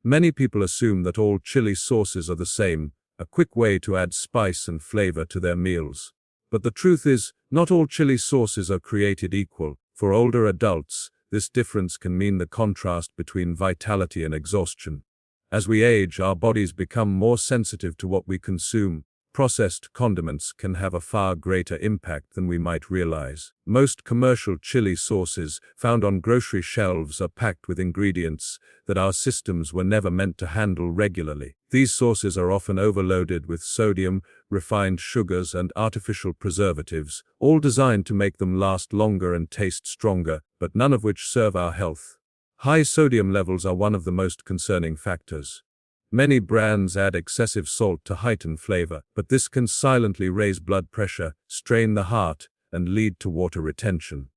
Many people assume that all chili sauces are the same, a quick way to add spice and flavor to their meals. But the truth is, not all chili sauces are created equal. For older adults, this difference can mean the contrast between vitality and exhaustion. As we age, our bodies become more sensitive to what we consume. Processed condiments can have a far greater impact than we might realize. Most commercial chili sauces found on grocery shelves are packed with ingredients that our systems were never meant to handle regularly. These sauces are often overloaded with sodium, refined sugars, and artificial preservatives, all designed to make them last longer and taste stronger, but none of which serve our health. High sodium levels are one of the most concerning factors. Many brands add excessive salt to heighten flavor, but this can silently raise blood pressure, strain the heart, and lead to water retention.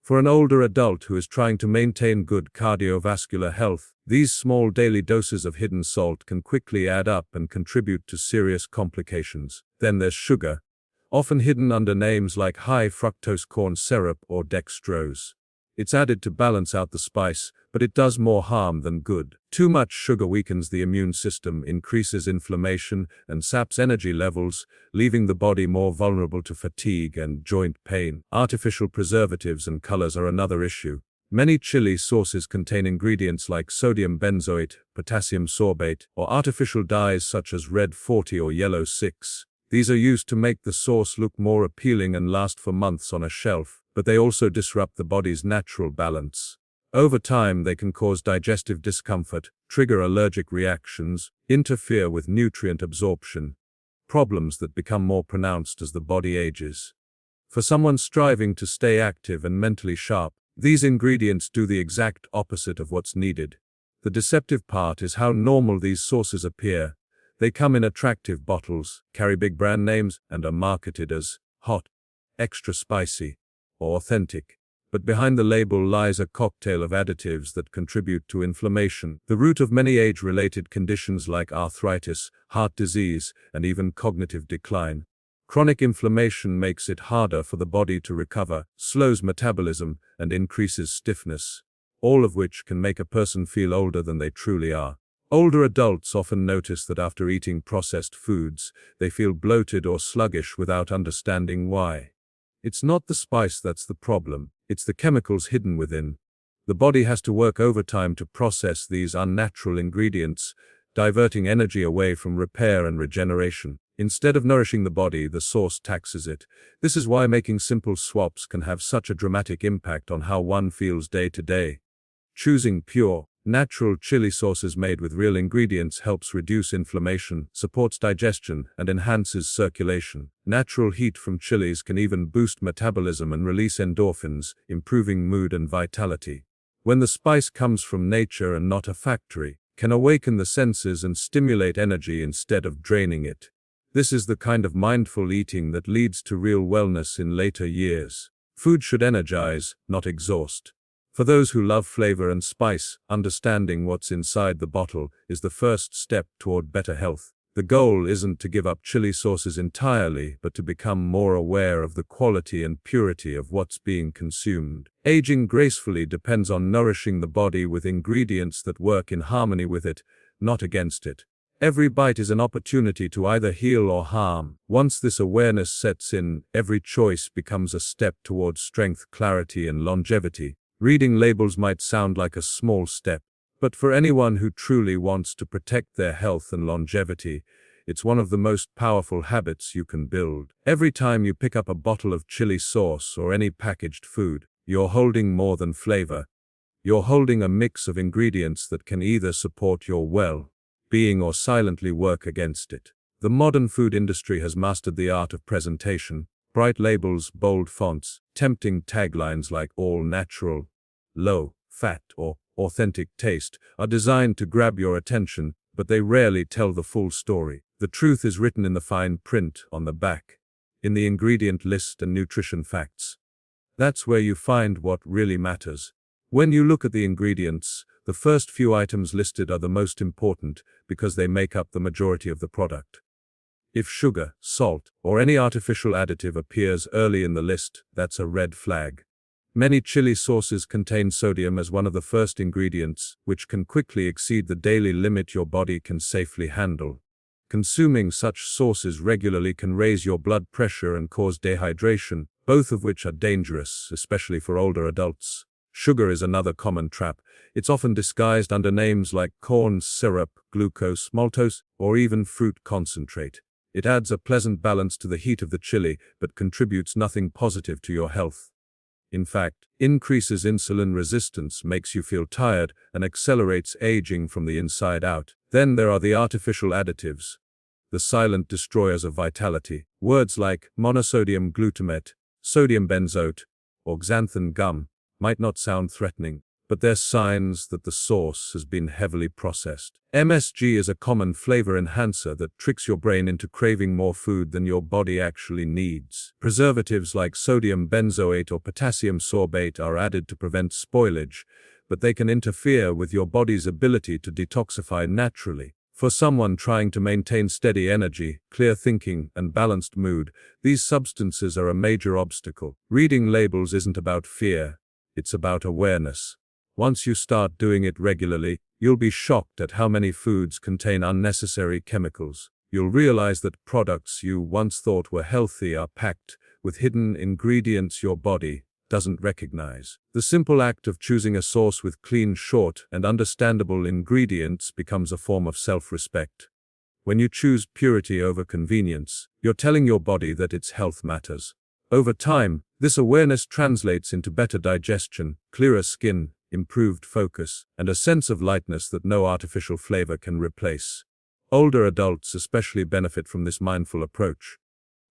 For an older adult who is trying to maintain good cardiovascular health, these small daily doses of hidden salt can quickly add up and contribute to serious complications. Then there's sugar, often hidden under names like high fructose corn syrup or dextrose. It's added to balance out the spice, but it does more harm than good. Too much sugar weakens the immune system, increases inflammation, and saps energy levels, leaving the body more vulnerable to fatigue and joint pain. Artificial preservatives and colors are another issue. Many chili sauces contain ingredients like sodium benzoate, potassium sorbate, or artificial dyes such as red 40 or yellow 6. These are used to make the sauce look more appealing and last for months on a shelf, but they also disrupt the body's natural balance. Over time, they can cause digestive discomfort, trigger allergic reactions, interfere with nutrient absorption, problems that become more pronounced as the body ages. For someone striving to stay active and mentally sharp, these ingredients do the exact opposite of what's needed. The deceptive part is how normal these sauces appear. They come in attractive bottles, carry big brand names, and are marketed as hot, extra spicy, or authentic. But behind the label lies a cocktail of additives that contribute to inflammation, the root of many age-related conditions like arthritis, heart disease, and even cognitive decline. Chronic inflammation makes it harder for the body to recover, slows metabolism, and increases stiffness, all of which can make a person feel older than they truly are. Older adults often notice that after eating processed foods, they feel bloated or sluggish without understanding why. It's not the spice that's the problem, it's the chemicals hidden within. The body has to work overtime to process these unnatural ingredients, diverting energy away from repair and regeneration. Instead of nourishing the body, the sauce taxes it. This is why making simple swaps can have such a dramatic impact on how one feels day to day. Choosing pure, natural chili sauces made with real ingredients helps reduce inflammation, supports digestion, and enhances circulation. Natural heat from chilies can even boost metabolism and release endorphins, improving mood and vitality. When the spice comes from nature and not a factory, can awaken the senses and stimulate energy instead of draining it. This is the kind of mindful eating that leads to real wellness in later years. Food should energize, not exhaust. For those who love flavor and spice, understanding what's inside the bottle is the first step toward better health. The goal isn't to give up chili sauces entirely, but to become more aware of the quality and purity of what's being consumed. Aging gracefully depends on nourishing the body with ingredients that work in harmony with it, not against it. Every bite is an opportunity to either heal or harm. Once this awareness sets in, every choice becomes a step towards strength, clarity, and longevity. Reading labels might sound like a small step, but for anyone who truly wants to protect their health and longevity, it's one of the most powerful habits you can build. Every time you pick up a bottle of chili sauce or any packaged food, you're holding more than flavor. You're holding a mix of ingredients that can either support your well-being or silently work against it. The modern food industry has mastered the art of presentation. Bright labels, bold fonts, tempting taglines like all natural, low fat, or authentic taste are designed to grab your attention, but they rarely tell the full story. The truth is written in the fine print on the back, in the ingredient list and nutrition facts. That's where you find what really matters. When you look at the ingredients, the first few items listed are the most important because they make up the majority of the product. If sugar, salt, or any artificial additive appears early in the list, that's a red flag. Many chili sauces contain sodium as one of the first ingredients, which can quickly exceed the daily limit your body can safely handle. Consuming such sauces regularly can raise your blood pressure and cause dehydration, both of which are dangerous, especially for older adults. Sugar is another common trap. It's often disguised under names like corn syrup, glucose, maltose, or even fruit concentrate. It adds a pleasant balance to the heat of the chili, but contributes nothing positive to your health. In fact, increases insulin resistance, makes you feel tired, and accelerates aging from the inside out. Then there are the artificial additives, the silent destroyers of vitality. Words like monosodium glutamate, sodium benzoate, or xanthan gum might not sound threatening, but they're signs that the sauce has been heavily processed. MSG is a common flavor enhancer that tricks your brain into craving more food than your body actually needs. Preservatives like sodium benzoate or potassium sorbate are added to prevent spoilage, but they can interfere with your body's ability to detoxify naturally. For someone trying to maintain steady energy, clear thinking, and balanced mood, these substances are a major obstacle. Reading labels isn't about fear, it's about awareness. Once you start doing it regularly, you'll be shocked at how many foods contain unnecessary chemicals. You'll realize that products you once thought were healthy are packed with hidden ingredients your body doesn't recognize. The simple act of choosing a sauce with clean, short, and understandable ingredients becomes a form of self-respect. When you choose purity over convenience, you're telling your body that its health matters. Over time, this awareness translates into better digestion, clearer skin, improved focus, and a sense of lightness that no artificial flavor can replace. Older adults especially benefit from this mindful approach.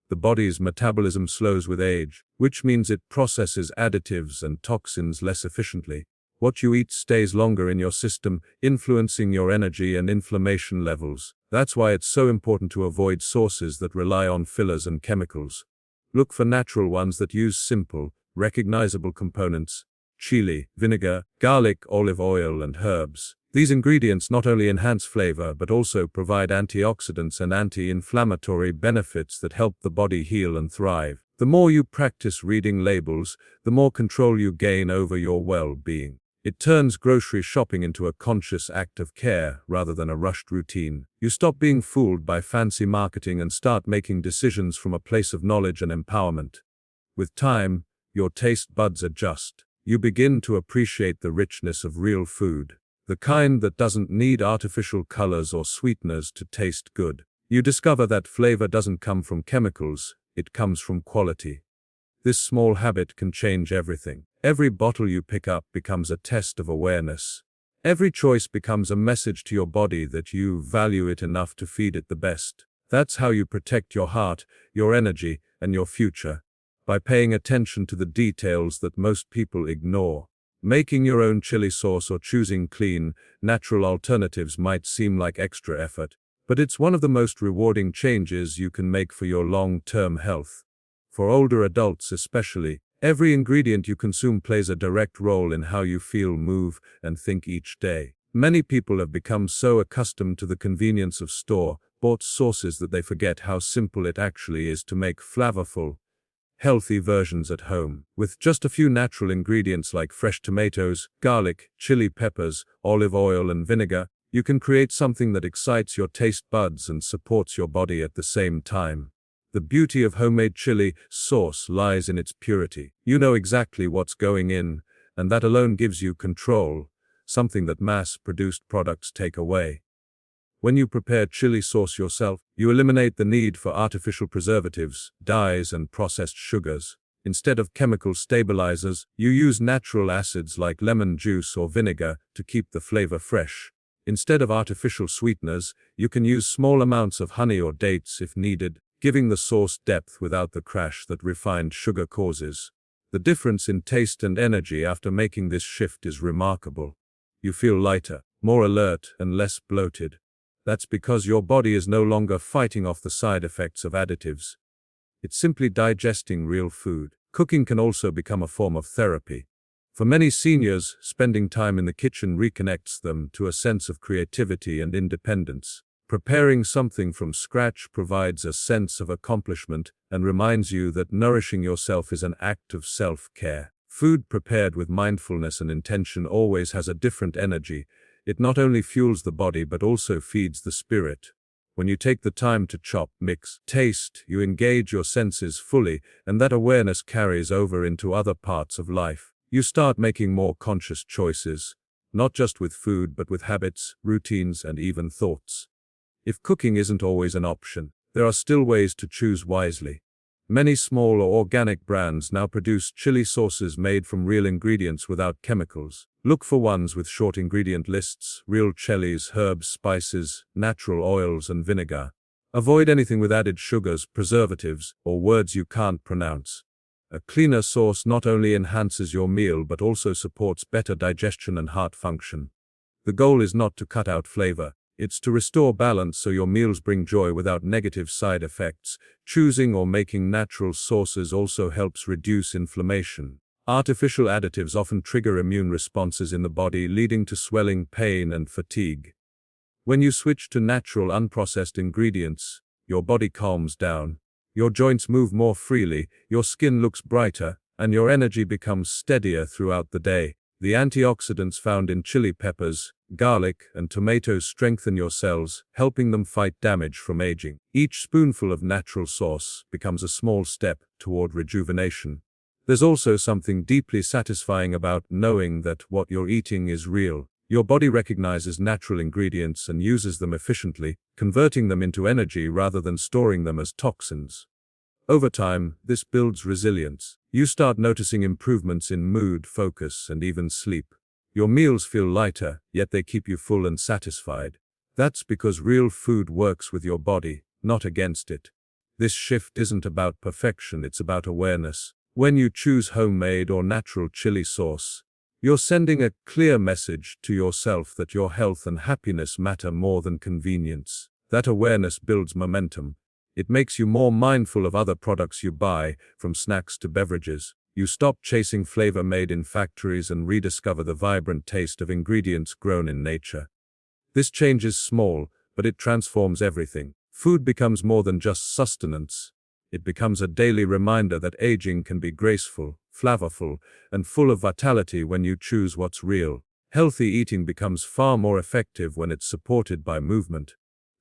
The body's metabolism slows with age, which means it processes additives and toxins less efficiently. What you eat stays longer in your system, influencing your energy and inflammation levels. That's why it's so important to avoid sauces that rely on fillers and chemicals. Look for natural ones that use simple, recognizable components: chili, vinegar, garlic, olive oil, and herbs. These ingredients not only enhance flavor but also provide antioxidants and anti-inflammatory benefits that help the body heal and thrive. The more you practice reading labels, the more control you gain over your well-being. It turns grocery shopping into a conscious act of care rather than a rushed routine. You stop being fooled by fancy marketing and start making decisions from a place of knowledge and empowerment. With time, your taste buds adjust. You begin to appreciate the richness of real food, the kind that doesn't need artificial colors or sweeteners to taste good. You discover that flavor doesn't come from chemicals, it comes from quality. This small habit can change everything. Every bottle you pick up becomes a test of awareness. Every choice becomes a message to your body that you value it enough to feed it the best. That's how you protect your heart, your energy, and your future, by paying attention to the details that most people ignore. Making your own chili sauce or choosing clean, natural alternatives might seem like extra effort, but it's one of the most rewarding changes you can make for your long-term health. For older adults especially, every ingredient you consume plays a direct role in how you feel, move, and think each day. Many people have become so accustomed to the convenience of store-bought sauces that they forget how simple it actually is to make flavorful, healthy versions at home. With just a few natural ingredients like fresh tomatoes, garlic, chili peppers, olive oil, and vinegar, you can create something that excites your taste buds and supports your body at the same time. The beauty of homemade chili sauce lies in its purity. You know exactly what's going in, and that alone gives you control, something that mass-produced products take away. When you prepare chili sauce yourself, you eliminate the need for artificial preservatives, dyes, and processed sugars. Instead of chemical stabilizers, you use natural acids like lemon juice or vinegar to keep the flavor fresh. Instead of artificial sweeteners, you can use small amounts of honey or dates if needed, giving the sauce depth without the crash that refined sugar causes. The difference in taste and energy after making this shift is remarkable. You feel lighter, more alert, and less bloated. That's because your body is no longer fighting off the side effects of additives. It's simply digesting real food. Cooking can also become a form of therapy. For many seniors, spending time in the kitchen reconnects them to a sense of creativity and independence. Preparing something from scratch provides a sense of accomplishment and reminds you that nourishing yourself is an act of self-care. Food prepared with mindfulness and intention always has a different energy. It not only fuels the body but also feeds the spirit. When you take the time to chop, mix, taste, you engage your senses fully, and that awareness carries over into other parts of life. You start making more conscious choices, not just with food but with habits, routines, and even thoughts. If cooking isn't always an option, there are still ways to choose wisely. Many small or organic brands now produce chili sauces made from real ingredients without chemicals. Look for ones with short ingredient lists, real chilies, herbs, spices, natural oils, and vinegar. Avoid anything with added sugars, preservatives, or words you can't pronounce. A cleaner sauce not only enhances your meal but also supports better digestion and heart function. The goal is not to cut out flavor. It's to restore balance so your meals bring joy without negative side effects. Choosing or making natural sauces also helps reduce inflammation. Artificial additives often trigger immune responses in the body, leading to swelling, pain, and fatigue. When you switch to natural, unprocessed ingredients, your body calms down. Your joints move more freely, your skin looks brighter, and your energy becomes steadier throughout the day. The antioxidants found in chili peppers, garlic, and tomatoes strengthen your cells, helping them fight damage from aging. Each spoonful of natural sauce becomes a small step toward rejuvenation. There's also something deeply satisfying about knowing that what you're eating is real. Your body recognizes natural ingredients and uses them efficiently, converting them into energy rather than storing them as toxins. Over time, this builds resilience. You start noticing improvements in mood, focus, and even sleep. Your meals feel lighter, yet they keep you full and satisfied. That's because real food works with your body, not against it. This shift isn't about perfection, it's about awareness. When you choose homemade or natural chili sauce, you're sending a clear message to yourself that your health and happiness matter more than convenience. That awareness builds momentum. It makes you more mindful of other products you buy, from snacks to beverages. You stop chasing flavor made in factories and rediscover the vibrant taste of ingredients grown in nature. This change is small, but it transforms everything. Food becomes more than just sustenance. It becomes a daily reminder that aging can be graceful, flavorful, and full of vitality when you choose what's real. Healthy eating becomes far more effective when it's supported by movement.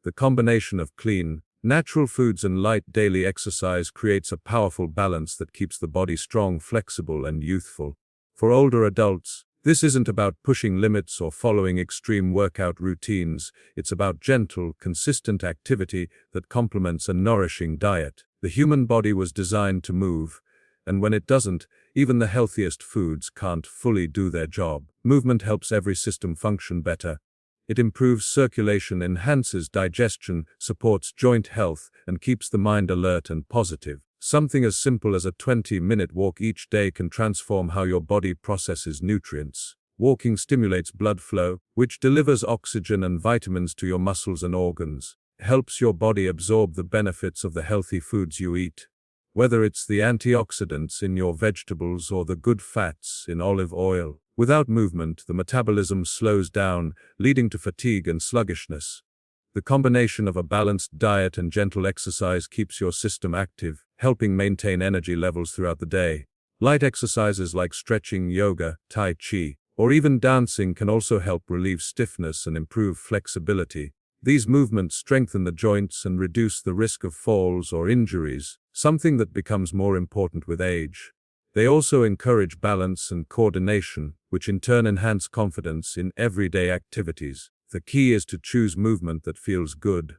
The combination of clean, natural foods and light daily exercise creates a powerful balance that keeps the body strong, flexible, and youthful. For older adults, this isn't about pushing limits or following extreme workout routines. It's about gentle, consistent activity that complements a nourishing diet. The human body was designed to move, and when it doesn't, even the healthiest foods can't fully do their job. Movement helps every system function better. It improves circulation, enhances digestion, supports joint health, and keeps the mind alert and positive. Something as simple as a 20-minute walk each day can transform how your body processes nutrients. Walking stimulates blood flow, which delivers oxygen and vitamins to your muscles and organs, helps your body absorb the benefits of the healthy foods you eat. Whether it's the antioxidants in your vegetables or the good fats in olive oil. Without movement, the metabolism slows down, leading to fatigue and sluggishness. The combination of a balanced diet and gentle exercise keeps your system active, helping maintain energy levels throughout the day. Light exercises like stretching, yoga, tai chi, or even dancing can also help relieve stiffness and improve flexibility. These movements strengthen the joints and reduce the risk of falls or injuries, something that becomes more important with age. They also encourage balance and coordination, which in turn enhance confidence in everyday activities. The key is to choose movement that feels good,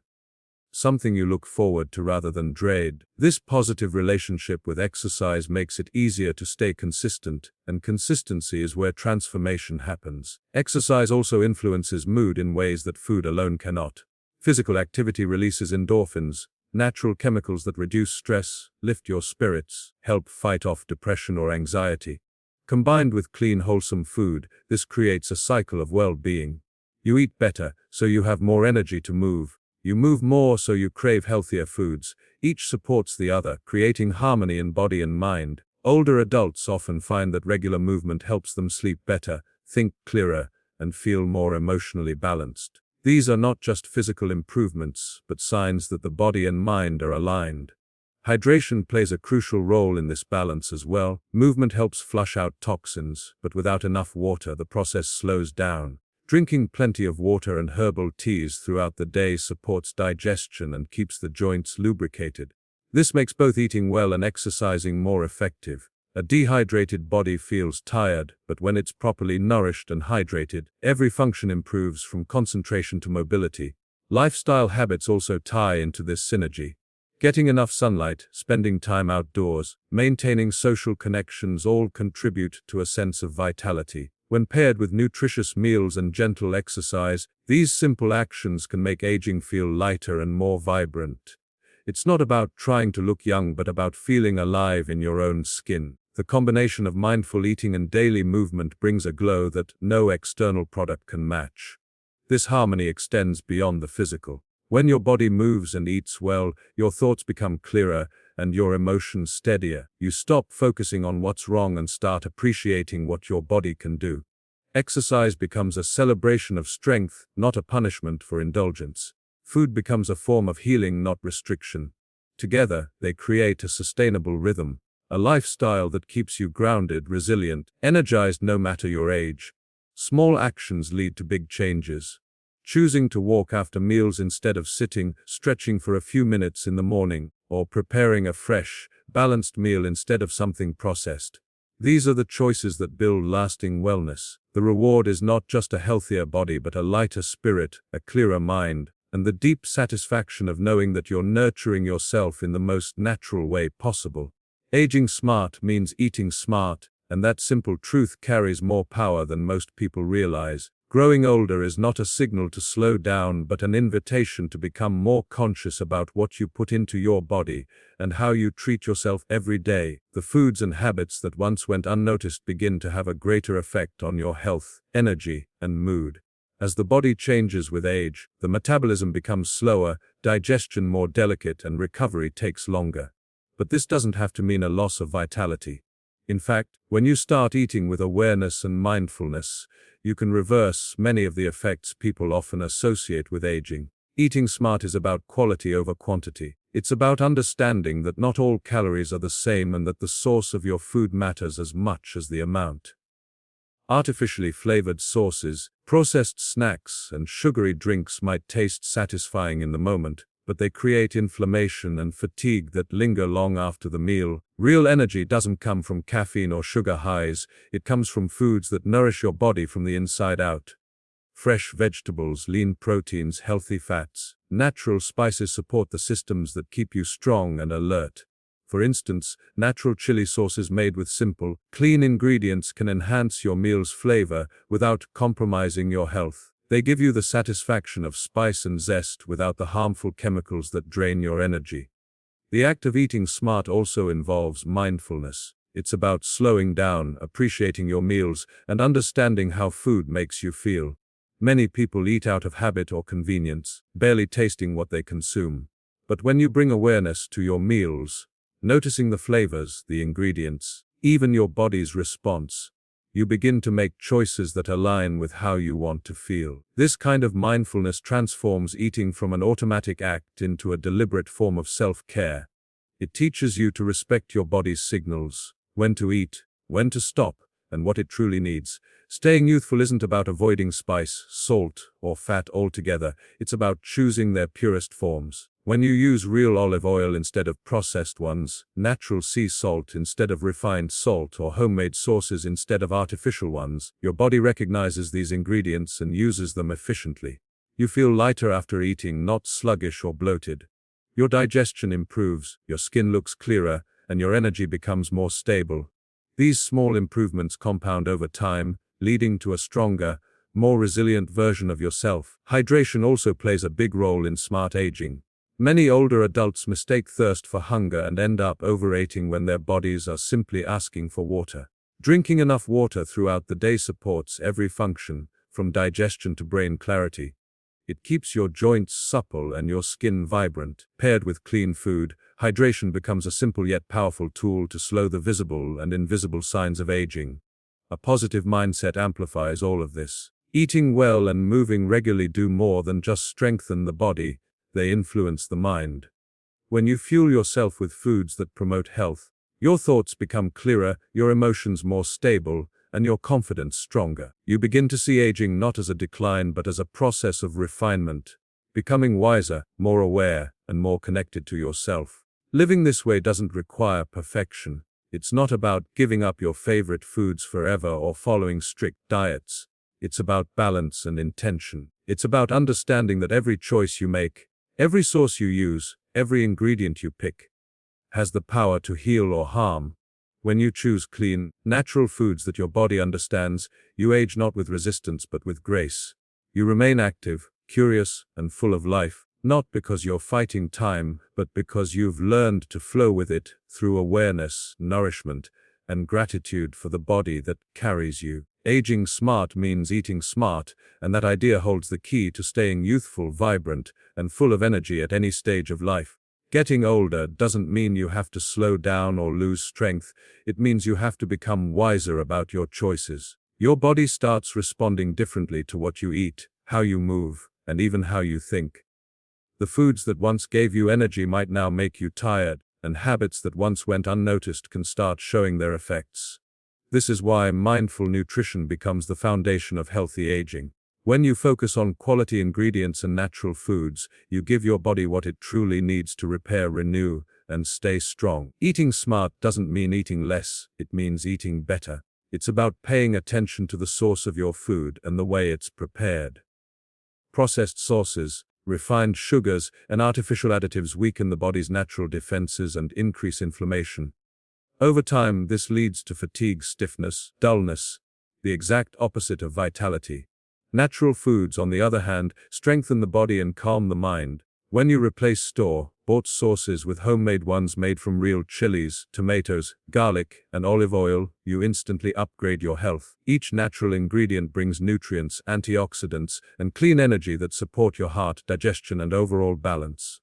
something you look forward to rather than dread. This positive relationship with exercise makes it easier to stay consistent, and consistency is where transformation happens. Exercise also influences mood in ways that food alone cannot. Physical activity releases endorphins, natural chemicals that reduce stress, lift your spirits, help fight off depression or anxiety. Combined with clean, wholesome food, this creates a cycle of well-being. You eat better, so you have more energy to move. You move more, so you crave healthier foods. Each supports the other, creating harmony in body and mind. Older adults often find that regular movement helps them sleep better, think clearer, and feel more emotionally balanced. These are not just physical improvements, but signs that the body and mind are aligned. Hydration plays a crucial role in this balance as well. Movement helps flush out toxins, but without enough water, the process slows down. Drinking plenty of water and herbal teas throughout the day supports digestion and keeps the joints lubricated. This makes both eating well and exercising more effective. A dehydrated body feels tired, but when it's properly nourished and hydrated, every function improves from concentration to mobility. Lifestyle habits also tie into this synergy. Getting enough sunlight, spending time outdoors, maintaining social connections all contribute to a sense of vitality. When paired with nutritious meals and gentle exercise, these simple actions can make aging feel lighter and more vibrant. It's not about trying to look young, but about feeling alive in your own skin. The combination of mindful eating and daily movement brings a glow that no external product can match. This harmony extends beyond the physical. When your body moves and eats well, your thoughts become clearer and your emotions steadier. You stop focusing on what's wrong and start appreciating what your body can do. Exercise becomes a celebration of strength, not a punishment for indulgence. Food becomes a form of healing, not restriction. Together, they create a sustainable rhythm, a lifestyle that keeps you grounded, resilient, energized no matter your age. Small actions lead to big changes. Choosing to walk after meals instead of sitting, stretching for a few minutes in the morning, or preparing a fresh, balanced meal instead of something processed. These are the choices that build lasting wellness. The reward is not just a healthier body, but a lighter spirit, a clearer mind, and the deep satisfaction of knowing that you're nurturing yourself in the most natural way possible. Aging smart means eating smart, and that simple truth carries more power than most people realize. Growing older is not a signal to slow down, but an invitation to become more conscious about what you put into your body and how you treat yourself every day. The foods and habits that once went unnoticed begin to have a greater effect on your health, energy, and mood. As the body changes with age, the metabolism becomes slower, digestion more delicate, and recovery takes longer. But this doesn't have to mean a loss of vitality. In fact, when you start eating with awareness and mindfulness, you can reverse many of the effects people often associate with aging. Eating smart is about quality over quantity. It's about understanding that not all calories are the same and that the source of your food matters as much as the amount. Artificially flavored sauces, processed snacks, and sugary drinks might taste satisfying in the moment, but they create inflammation and fatigue that linger long after the meal. Real energy doesn't come from caffeine or sugar highs, it comes from foods that nourish your body from the inside out. Fresh vegetables, lean proteins, healthy fats, natural spices support the systems that keep you strong and alert. For instance, natural chili sauces made with simple, clean ingredients can enhance your meal's flavor without compromising your health. They give you the satisfaction of spice and zest without the harmful chemicals that drain your energy. The act of eating smart also involves mindfulness. It's about slowing down, appreciating your meals, and understanding how food makes you feel. Many people eat out of habit or convenience, barely tasting what they consume. But when you bring awareness to your meals, noticing the flavors, the ingredients, even your body's response, you begin to make choices that align with how you want to feel. This kind of mindfulness transforms eating from an automatic act into a deliberate form of self-care. It teaches you to respect your body's signals, when to eat, when to stop, and what it truly needs. Staying youthful isn't about avoiding spice, salt, or fat altogether. It's about choosing their purest forms. When you use real olive oil instead of processed ones, natural sea salt instead of refined salt, or homemade sauces instead of artificial ones, your body recognizes these ingredients and uses them efficiently. You feel lighter after eating, not sluggish or bloated. Your digestion improves, your skin looks clearer, and your energy becomes more stable. These small improvements compound over time, leading to a stronger, more resilient version of yourself. Hydration also plays a big role in smart aging. Many older adults mistake thirst for hunger and end up overeating when their bodies are simply asking for water. Drinking enough water throughout the day supports every function, from digestion to brain clarity. It keeps your joints supple and your skin vibrant. Paired with clean food, hydration becomes a simple yet powerful tool to slow the visible and invisible signs of aging. A positive mindset amplifies all of this. Eating well and moving regularly do more than just strengthen the body. They influence the mind. When you fuel yourself with foods that promote health, your thoughts become clearer, your emotions more stable, and your confidence stronger. You begin to see aging not as a decline but as a process of refinement, becoming wiser, more aware, and more connected to yourself. Living this way doesn't require perfection. It's not about giving up your favorite foods forever or following strict diets. It's about balance and intention. It's about understanding that every choice you make, every source you use, every ingredient you pick, has the power to heal or harm. When you choose clean, natural foods that your body understands, you age not with resistance but with grace. You remain active, curious, and full of life, not because you're fighting time, but because you've learned to flow with it through awareness, nourishment, and gratitude for the body that carries you. Aging smart means eating smart, and that idea holds the key to staying youthful, vibrant, and full of energy at any stage of life. Getting older doesn't mean you have to slow down or lose strength. It means you have to become wiser about your choices. Your body starts responding differently to what you eat, how you move, and even how you think. The foods that once gave you energy might now make you tired, and habits that once went unnoticed can start showing their effects. This is why mindful nutrition becomes the foundation of healthy aging. When you focus on quality ingredients and natural foods, you give your body what it truly needs to repair, renew, and stay strong. Eating smart doesn't mean eating less, it means eating better. It's about paying attention to the source of your food and the way it's prepared. Processed sauces, refined sugars, and artificial additives weaken the body's natural defenses and increase inflammation. Over time, this leads to fatigue, stiffness, dullness, the exact opposite of vitality. Natural foods, on the other hand, strengthen the body and calm the mind. When you replace store-bought sauces with homemade ones made from real chilies, tomatoes, garlic, and olive oil, you instantly upgrade your health. Each natural ingredient brings nutrients, antioxidants, and clean energy that support your heart, digestion, and overall balance.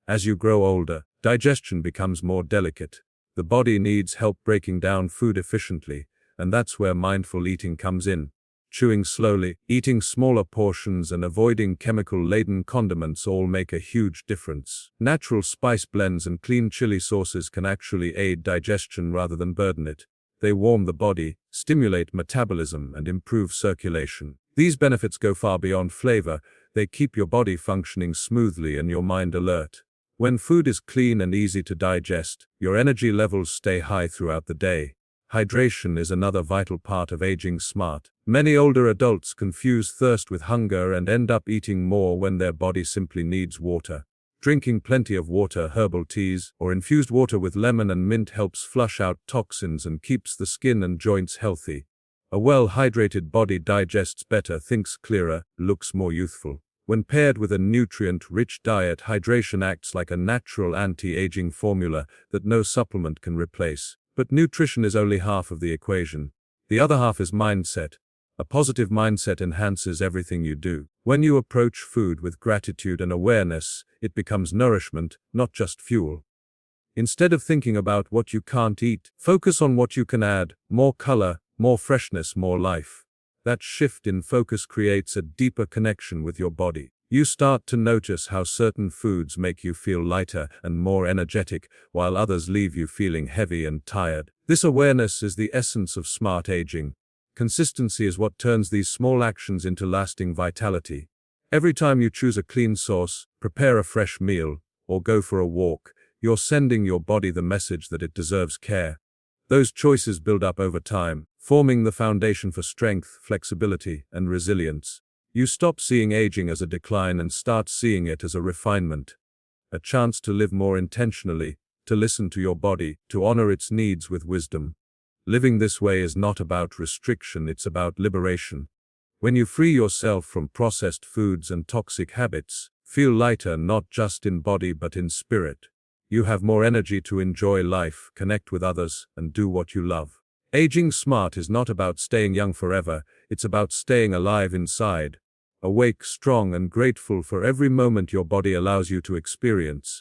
As you grow older, digestion becomes more delicate. The body needs help breaking down food efficiently, and that's where mindful eating comes in. Chewing slowly, eating smaller portions, and avoiding chemical-laden condiments all make a huge difference. Natural spice blends and clean chili sauces can actually aid digestion rather than burden it. They warm the body, stimulate metabolism, and improve circulation. These benefits go far beyond flavor. They keep your body functioning smoothly and your mind alert. When food is clean and easy to digest, your energy levels stay high throughout the day. Hydration is another vital part of aging smart. Many older adults confuse thirst with hunger and end up eating more when their body simply needs water. Drinking plenty of water, herbal teas, or infused water with lemon and mint helps flush out toxins and keeps the skin and joints healthy. A well-hydrated body digests better, thinks clearer, looks more youthful. When paired with a nutrient-rich diet, hydration acts like a natural anti-aging formula that no supplement can replace. But nutrition is only half of the equation. The other half is mindset. A positive mindset enhances everything you do. When you approach food with gratitude and awareness, it becomes nourishment, not just fuel. Instead of thinking about what you can't eat, focus on what you can add: more color, more freshness, more life. That shift in focus creates a deeper connection with your body. You start to notice how certain foods make you feel lighter and more energetic, while others leave you feeling heavy and tired. This awareness is the essence of smart aging. Consistency is what turns these small actions into lasting vitality. Every time you choose a clean sauce, prepare a fresh meal, or go for a walk, you're sending your body the message that it deserves care. Those choices build up over time, forming the foundation for strength, flexibility, and resilience. You stop seeing aging as a decline and start seeing it as a refinement. A chance to live more intentionally, to listen to your body, to honor its needs with wisdom. Living this way is not about restriction, it's about liberation. When you free yourself from processed foods and toxic habits, feel lighter not just in body but in spirit. You have more energy to enjoy life, connect with others, and do what you love. Aging smart is not about staying young forever, it's about staying alive inside. Awake, strong, and grateful for every moment your body allows you to experience.